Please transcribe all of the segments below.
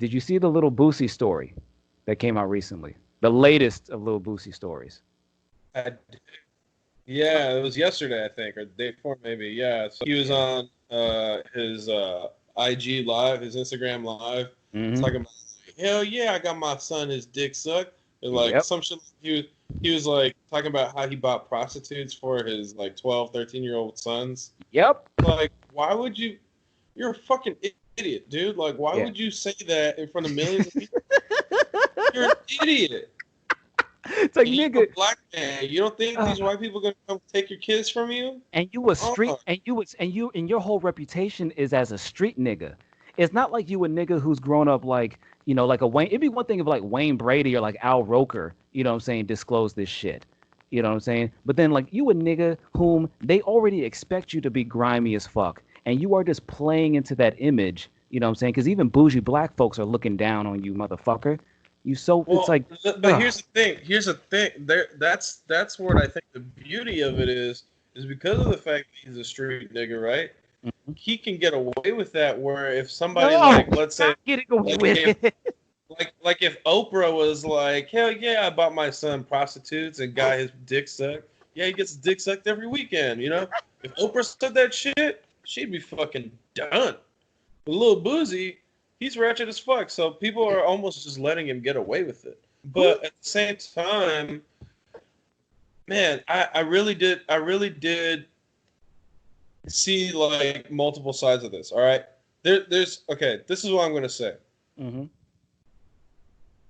did you see the little Boosie story that came out recently? The latest of little Boosie stories. Yeah, it was yesterday, I think, or the day before, maybe. Yeah, so he was on his IG live, his Instagram live, talking about, hell yeah, I got my son his dick sucked. And like some shit. He was like talking about how he bought prostitutes for his like 12, 13-year-old sons. Yep. Like, why would you? You're a fucking idiot, dude. Like, why would you say that in front of millions of people? You're an idiot. It's like, nigga, a black man. You don't think these white people are gonna come take your kids from you? And you a street, and your whole reputation is as a street nigga. It's not like you a nigga who's grown up like, you know, like a Wayne. It'd be one thing if like Wayne Brady or like Al Roker, you know what I'm saying, disclose this shit. You know what I'm saying? But then like you a nigga whom they already expect you to be grimy as fuck. And you are just playing into that image, you know what I'm saying? Because even bougie black folks are looking down on you, motherfucker. It's like. But here's the thing. That's what I think the beauty of it is because of the fact that he's a street nigga, right? Mm-hmm. He can get away with that. Where if somebody let's say, like if Oprah was like, hell yeah, I bought my son prostitutes and got his dick sucked. Yeah, he gets his dick sucked every weekend. You know, if Oprah said that shit, she'd be fucking done. But Lil Boosie, he's ratchet as fuck, so people are almost just letting him get away with it. But at the same time, man, I really did see like multiple sides of this. All right, there's okay. This is what I'm gonna say. Mm-hmm.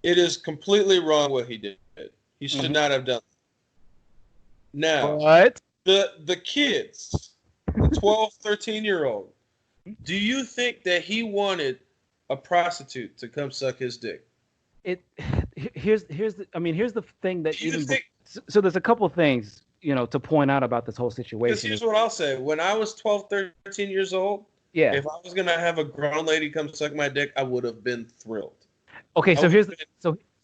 It is completely wrong what he did. He should not have done it. Now, what? The kids, the 12, 13-year-old, do you think that he wanted a prostitute to come suck his dick? Here's the thing that so there's a couple of things, you know, to point out about this whole situation. Here's what I'll say. When I was 12, 13 years old, if I was gonna have a grown lady come suck my dick, I would have been thrilled. Okay, so here's the thing.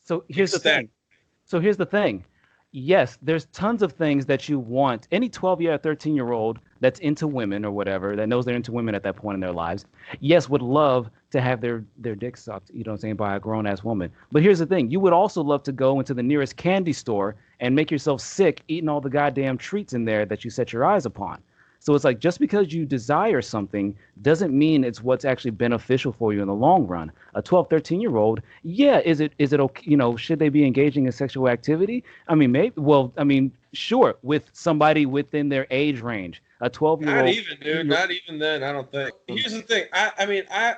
So here's the thing. Yes, there's tons of things that you want. Any 12-year or 13-year-old that's into women or whatever, that knows they're into women at that point in their lives, yes, would love to have their dick sucked, you know what I'm saying, by a grown-ass woman. But here's the thing. You would also love to go into the nearest candy store and make yourself sick eating all the goddamn treats in there that you set your eyes upon. So it's like, just because you desire something doesn't mean it's what's actually beneficial for you in the long run. A 12, 13-year-old, yeah, is it okay, you know, should they be engaging in sexual activity? I mean, maybe, sure, with somebody within their age range. A 12-year-old. Not even, dude. Not even then, I don't think. Here's the thing. I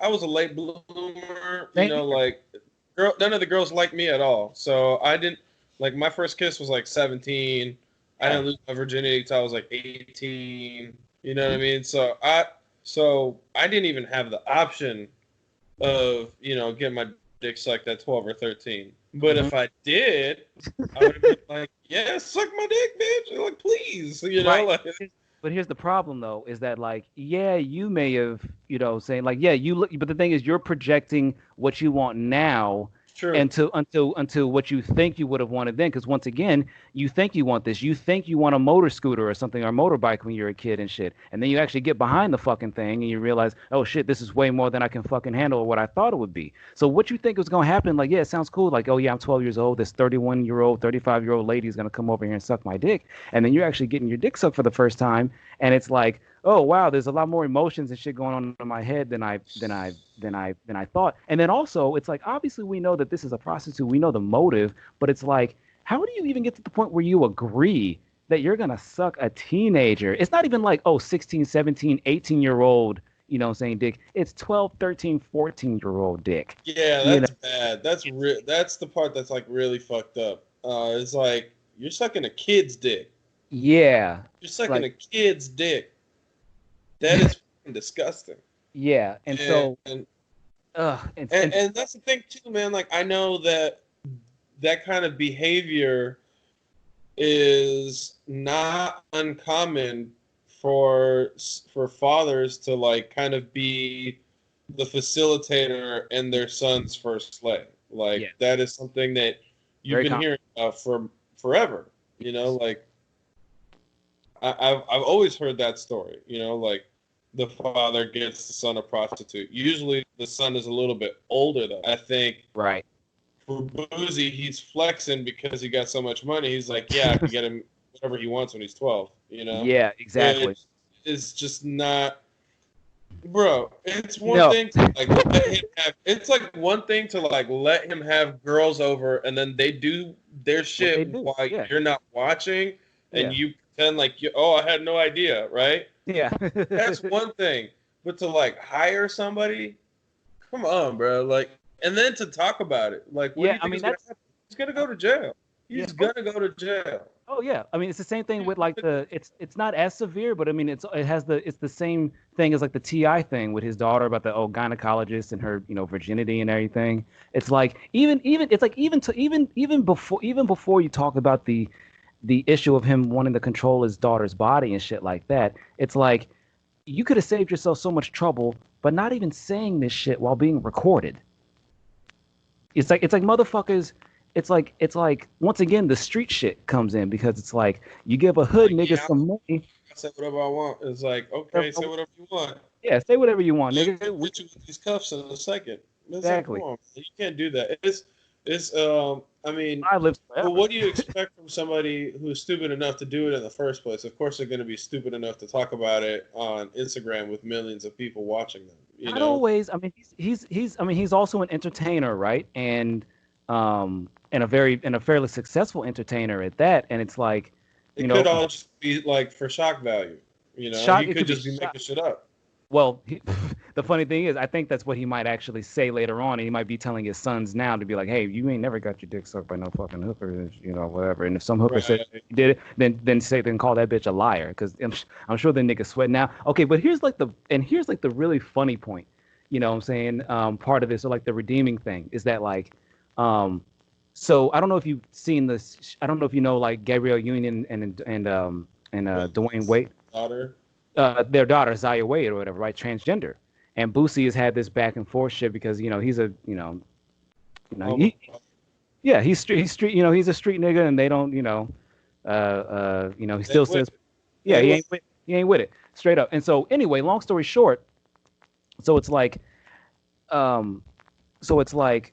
was a late bloomer, you know, like, none of the girls liked me at all. So I didn't, like, my first kiss was like 17. I didn't lose my virginity until I was like 18. You know what I mean? So I didn't even have the option of, you know, getting my dick sucked at 12 or 13. But if I did, I would have been like, yeah, suck my dick, bitch. Like, please. You know, like. But here's the problem, though, is that, like, yeah, you may have, you know, saying, like, yeah, you look, but the thing is, you're projecting what you want now. True. Until what you think you would have wanted then, because once again, you think you want this, you think you want a motor scooter or something, or a motorbike when you're a kid and shit, and then you actually get behind the fucking thing and you realize, oh shit, this is way more than I can fucking handle or what I thought it would be. So what you think was gonna happen? Like, yeah, it sounds cool. Like, oh yeah, I'm 12 years old. This 31-year-old, 35-year-old lady is gonna come over here and suck my dick, and then you're actually getting your dick sucked for the first time, and it's like, oh wow, there's a lot more emotions and shit going on in my head than I thought. And then also, it's like, obviously we know that this is a prostitute, we know the motive, but it's like, how do you even get to the point where you agree that you're gonna suck a teenager? It's not even like, oh, 16, 17, 18-year-old, you know what I'm saying, dick. It's 12, 13, 14-year-old dick. Yeah, that's bad. That's the part that's like really fucked up. It's like, you're sucking a kid's dick. Yeah. You're sucking a kid's dick. That is disgusting. Yeah, and that's the thing too, man. Like, I know that kind of behavior is not uncommon for fathers to like kind of be the facilitator in their son's first slay. Like, that is something that you've been hearing about for forever. You know, like I've always heard that story. You know, like. the father gets the son a prostitute. Usually the son is a little bit older though. I think Right. for Boosie, he's flexing because he got so much money. He's like, yeah, I can get him whatever he wants when he's 12, you know? Yeah, exactly. Which is just not, bro, it's one No. thing to like let him have, it's like one thing to like let him have girls over and then they do their What they shit do. while Yeah. you're not watching and Yeah. you pretend like you, oh, I had no idea, right? Yeah. That's one thing. But to like hire somebody, come on, bro. Like, and then to talk about it, like, what do Yeah, you I think mean is gonna that's happen? He's gonna go to jail. yeah. He's gonna go to jail. Oh yeah, I mean it's the same thing with like it's not as severe, but I mean it's the same thing as like the Ti thing with his daughter about the gynecologist and her virginity and everything. It's like even it's like even before you talk about the issue of him wanting to control his daughter's body and shit like that. It's like you could have saved yourself so much trouble, but not even saying this shit while being recorded. It's like motherfuckers. It's like once again the street shit comes in because it's like you give a hood Like, nigga yeah, some money. I say whatever I want. It's like, okay, say whatever you want. Yeah, say whatever you want, Yeah, nigga. we'll get you with these cuffs in a second. It's like, come Exactly. on, man. You can't do that. It's I mean, I live but forever. what do you expect from somebody who's stupid enough to do it in the first place? Of course, they're going to be stupid enough to talk about it on Instagram with millions of people watching them. You Not know? always. I mean, he's I mean he's also an entertainer, right? And a fairly successful entertainer at that. And it's like, you It know, could all just be like for shock value. You know, shock. he It could could be just be shock. making shit up. Well, the funny thing is, I think that's what he might actually say later on. And he might be telling his sons now to be like, "Hey, you ain't never got your dick sucked by no fucking hooker, whatever." And if some hooker said Right. you did it, then call that bitch a liar, because I'm sure the nigga sweat now. Okay, but here's like the really funny point. You know what I'm saying? Part of this, or like the redeeming thing, is that like, so I don't know if you've seen this. I don't know if you know like Gabrielle Union and Dwayne Wade, Daughter. their daughter Zaya Wade or whatever, right? Transgender. And Boosie has had this back and forth shit because he's a Oh, yeah, he's street, he's a street nigga, and they don't he they still with says it. yeah, They with he ain't with it, straight up. And so anyway, long story short, so it's like um so it's like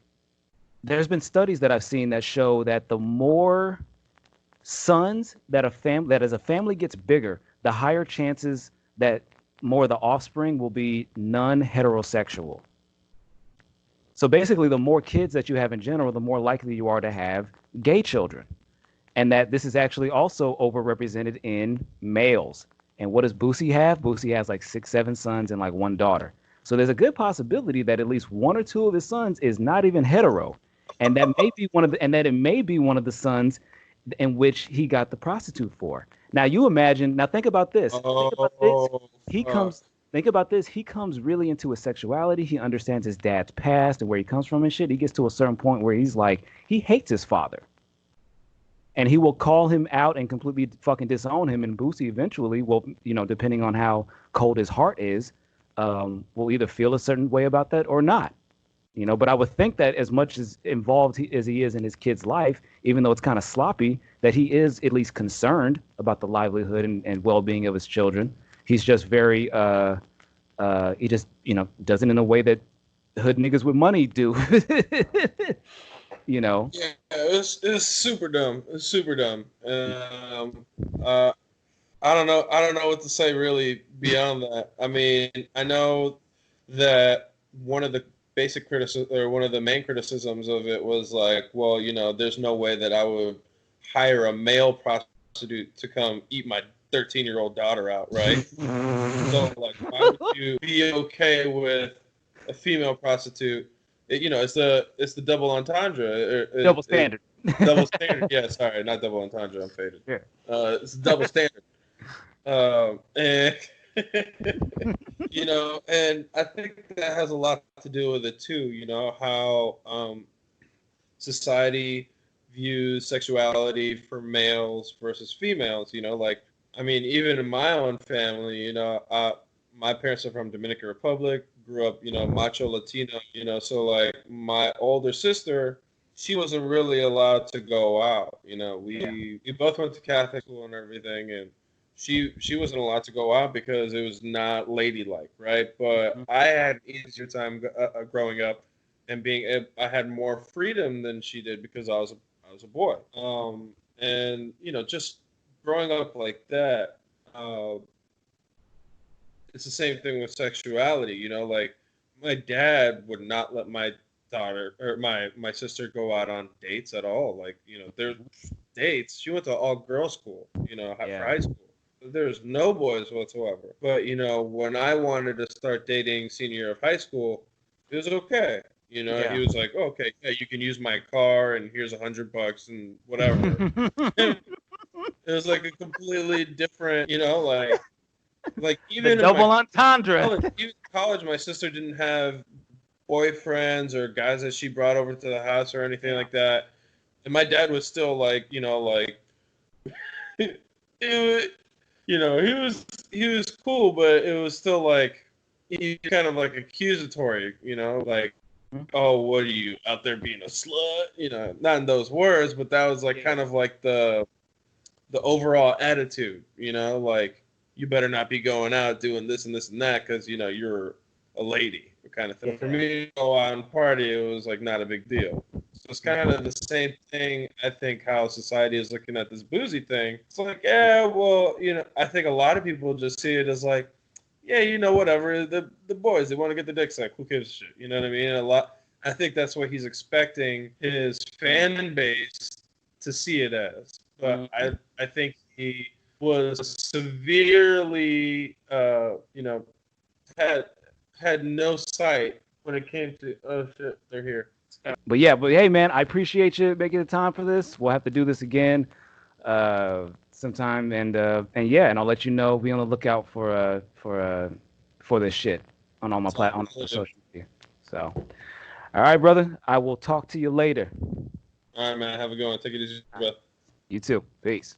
there's been studies that I've seen that show that the more sons that as a family gets bigger, the higher chances that more of the offspring will be non-heterosexual. So basically, the more kids that you have in general, the more likely you are to have gay children. And that this is actually also overrepresented in males. And what does Boosie have? Boosie has like 6, 7 sons and like one daughter. So there's a good possibility that at least one or two of his sons is not even hetero, and that it may be one of the sons in which he got the prostitute for. Now you imagine. Now think about this. Think about this. Oh, He fuck. comes. Think about this. He comes really into his sexuality. He understands his dad's past and where he comes from and shit. He gets to a certain point where he's like, he hates his father, and he will call him out and completely fucking disown him. And Boosie eventually will, depending on how cold his heart is, will either feel a certain way about that or not. But I would think that as much as involved as he is in his kid's life, even though it's kind of sloppy, that he is at least concerned about the livelihood and well-being of his children. He's just very he just does it in a way that hood niggas with money do. you know Yeah, it's super dumb. It's super dumb. Uh, I don't know what to say really beyond that. I mean, I know that one of the basic criticism or one of the main criticisms of it was like, well, there's no way that I would hire a male prostitute to come eat my 13-year-old daughter out, right? So like, why would you be okay with a female prostitute? It's the double entendre. Double standard. Double standard. Yeah, sorry, not double entendre. I'm faded. Yeah. It's double standard. And and I think that has a lot to do with it too. How society views sexuality for males versus females. Like, I mean, even in my own family, my parents are from Dominican Republic, grew up, macho Latino, so like my older sister, she wasn't really allowed to go out. We both went to Catholic school and everything, and she wasn't allowed to go out because it was not ladylike, right? But I had an easier time growing up and I had more freedom than she did because I was a boy. And just growing up like that, it's the same thing with sexuality. Like my dad would not let my daughter or my sister go out on dates at all. Like there's dates. She went to all girls school. For high school. There's no boys whatsoever. But when I wanted to start dating senior year of high school, it was okay. He was like, oh, okay, yeah, you can use my car, and here's $100 and whatever. It was like a completely different, like even the double entendre. Even college, my sister didn't have boyfriends or guys that she brought over to the house or anything like that, and my dad was still like, it, he was cool, but it was still like he kind of like accusatory, like, oh, what are you out there being a slut? Not in those words, but that was like kind of like the overall attitude, like you better not be going out doing this and this and that because you're a lady kind of thing. Yeah. For me to go out and party, it was like not a big deal. So it's kind of the same thing. I think how society is looking at this Boosie thing. It's like, yeah, well, I think a lot of people just see it as like, yeah, whatever. The boys, they want to get the dick sucked. Who gives a shit? You know what I mean? I think that's what he's expecting his fan base to see it as. But I think he was severely, had no sight when it came to, oh shit, they're here. But hey, man, I appreciate you making the time for this. We'll have to do this again sometime, and I'll let you know. Be on the lookout for this shit on all my on social media. So, all right, brother, I will talk to you later. All right, man. Have a good one. Take it easy. You too. Peace.